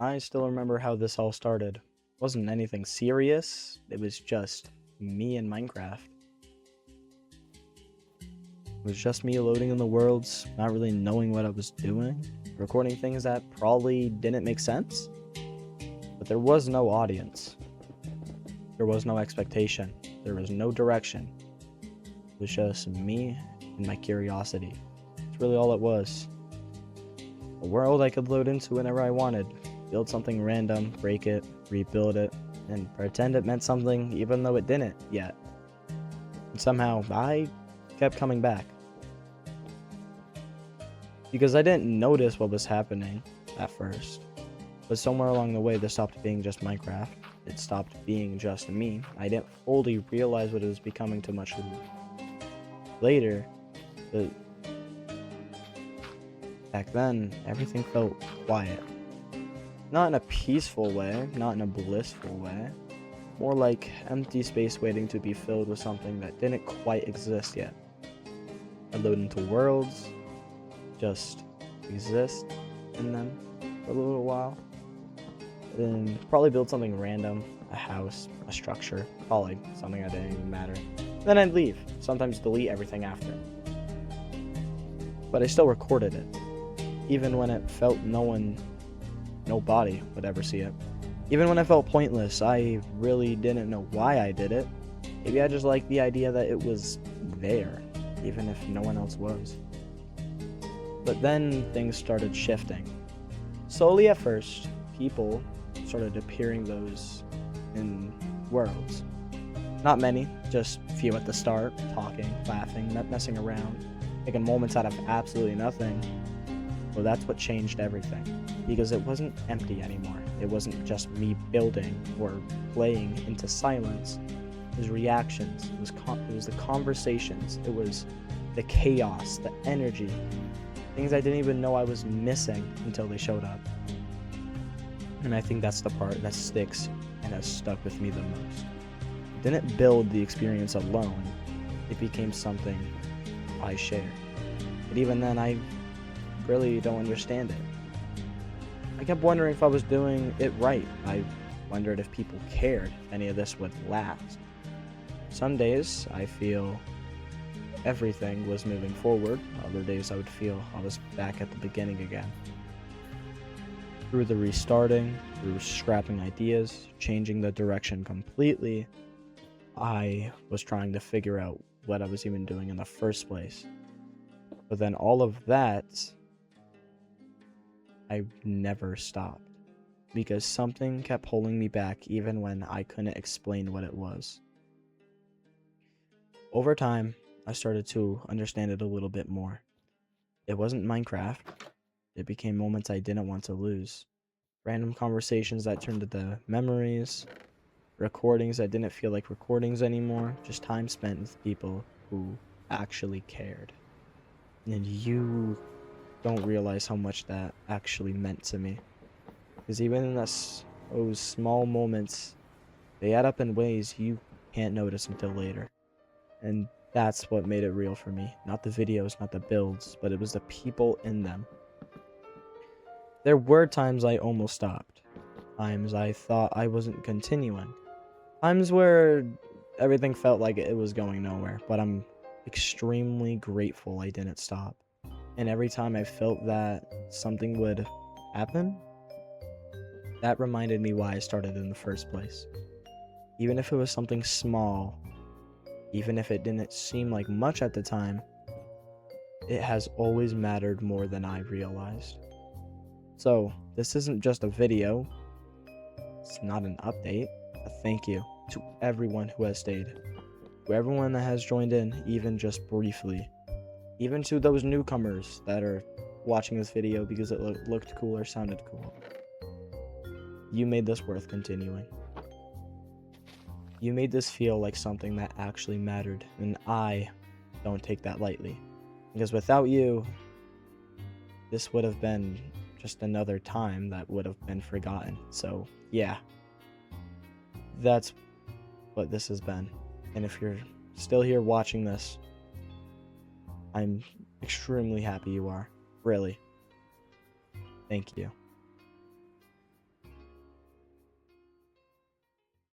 I still remember how this all started. It wasn't anything serious, it was just me in Minecraft. It was just me loading in the worlds, not really knowing what I was doing, recording things that probably didn't make sense. But there was no audience. There was no expectation. There was no direction. It was just me and my curiosity. It's really all it was. A world I could load into whenever I wanted. Build something random, break it, rebuild it, and pretend it meant something even though it didn't yet. And somehow, I kept coming back. Because I didn't notice what was happening at first. But somewhere along the way, this stopped being just Minecraft. It stopped being just me. I didn't fully realize what it was becoming too much later. But back then, everything felt quiet. Not in a peaceful way, not in a blissful way. More like empty space waiting to be filled with something that didn't quite exist yet. I'd load into worlds, just exist in them for a little while. Then probably build something random, a house, a structure, probably something that didn't even matter. Then I'd leave, sometimes delete everything after. But I still recorded it, even when it felt nobody would ever see it. Even when I felt pointless, I really didn't know why I did it. Maybe I just liked the idea that it was there, even if no one else was. But then things started shifting. Slowly at first, people started appearing those in worlds. Not many, just few at the start, talking, laughing, messing around, taking moments out of absolutely nothing. Well, that's what changed everything, because it wasn't empty anymore. It wasn't just me building or playing into silence. It was reactions, it was the conversations, it was the chaos, the energy, things I didn't even know I was missing until they showed up. And I think that's the part that sticks and has stuck with me the most. It didn't build the experience alone, it became something I shared. But even then, I really don't understand it. I kept wondering if I was doing it right. I wondered if people cared if any of this would last. Some days I feel everything was moving forward, other days I would feel I was back at the beginning again. Through the restarting, through scrapping ideas, changing the direction completely, I was trying to figure out what I was even doing in the first place. But then all of that, I never stopped, because something kept holding me back even when I couldn't explain what it was. Over time, I started to understand it a little bit more. It wasn't Minecraft. It became moments I didn't want to lose. Random conversations that turned into memories. Recordings that didn't feel like recordings anymore. Just time spent with people who actually cared. And you don't realize how much that actually meant to me. Because even in those small moments, they add up in ways you can't notice until later. And that's what made it real for me. Not the videos, not the builds, but it was the people in them. There were times I almost stopped. Times I thought I wasn't continuing. Times where everything felt like it was going nowhere. But I'm extremely grateful I didn't stop. And every time I felt that something would happen, that reminded me why I started in the first place. Even if it was something small, even if it didn't seem like much at the time, it has always mattered more than I realized. So, this isn't just a video, it's not an update, a thank you to everyone who has stayed, to everyone that has joined in, even just briefly, even to those newcomers that are watching this video because it looked cool or sounded cool. You made this worth continuing. You made this feel like something that actually mattered, and I don't take that lightly. Because without you, this would have been just another time that would have been forgotten. So, yeah. That's what this has been. And if you're still here watching this, I'm extremely happy you are. Really. Thank you.